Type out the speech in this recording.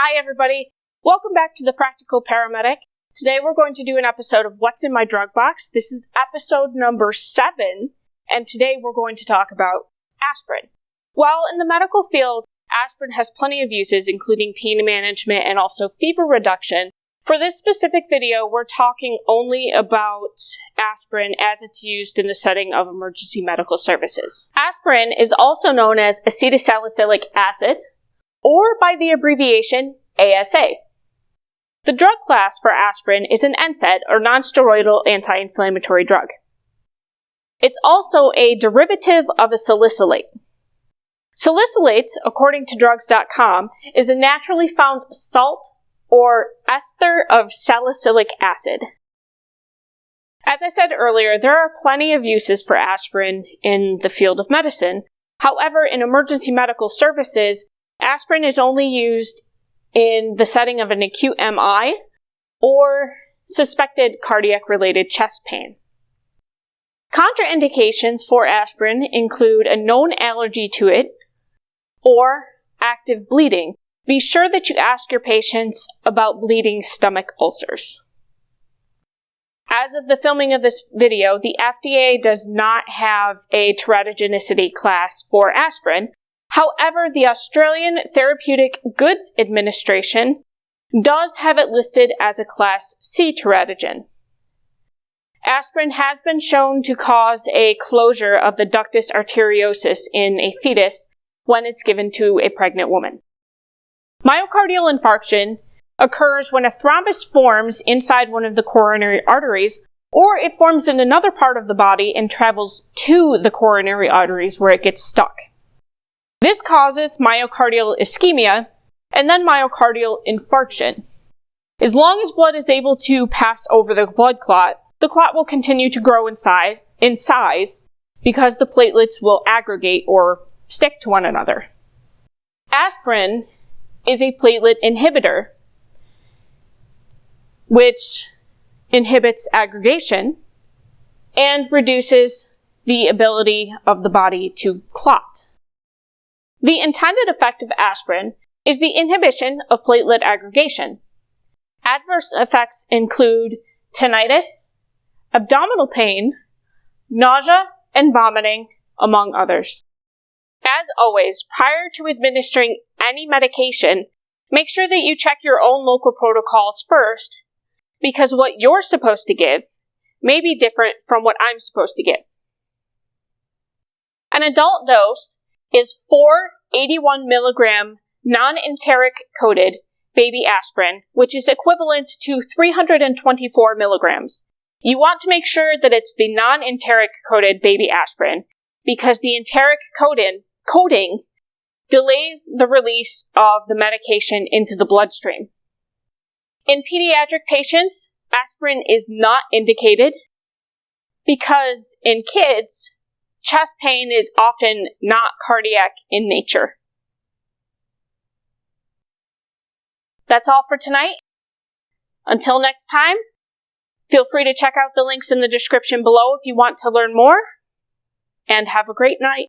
Hi everybody, welcome back to the Practical Paramedic. Today we're going to do an episode of What's in My Drug Box. This is episode number 7, and today we're going to talk about aspirin. While in the medical field, aspirin has plenty of uses, including pain management and also fever reduction. For this specific video, we're talking only about aspirin as it's used in the setting of emergency medical services. Aspirin is also known as acetylsalicylic acid, or by the abbreviation ASA. The drug class for aspirin is an NSAID, or non-steroidal anti-inflammatory drug. It's also a derivative of a salicylate. Salicylate, according to drugs.com, is a naturally found salt or ester of salicylic acid. As I said earlier, there are plenty of uses for aspirin in the field of medicine. However, in emergency medical services, aspirin is only used in the setting of an acute MI or suspected cardiac-related chest pain. Contraindications for aspirin include a known allergy to it or active bleeding. Be sure that you ask your patients about bleeding stomach ulcers. As of the filming of this video, the FDA does not have a teratogenicity class for aspirin. However, the Australian Therapeutic Goods Administration does have it listed as a Class C teratogen. Aspirin has been shown to cause a closure of the ductus arteriosus in a fetus when it's given to a pregnant woman. Myocardial infarction occurs when a thrombus forms inside one of the coronary arteries, or it forms in another part of the body and travels to the coronary arteries where it gets stuck. This causes myocardial ischemia and then myocardial infarction. As long as blood is able to pass over the blood clot, the clot will continue to grow in size because the platelets will aggregate or stick to one another. Aspirin is a platelet inhibitor, which inhibits aggregation and reduces the ability of the body to clot. The intended effect of aspirin is the inhibition of platelet aggregation. Adverse effects include tinnitus, abdominal pain, nausea, and vomiting, among others. As always, prior to administering any medication, make sure that you check your own local protocols first, because what you're supposed to give may be different from what I'm supposed to give. An adult dose is 4 81 milligram non-enteric coated baby aspirin, which is equivalent to 324 milligrams. You want to make sure that it's the non-enteric coated baby aspirin because the enteric coating delays the release of the medication into the bloodstream. In pediatric patients, aspirin is not indicated because in kids, chest pain is often not cardiac in nature. That's all for tonight. Until next time, feel free to check out the links in the description below if you want to learn more, and have a great night.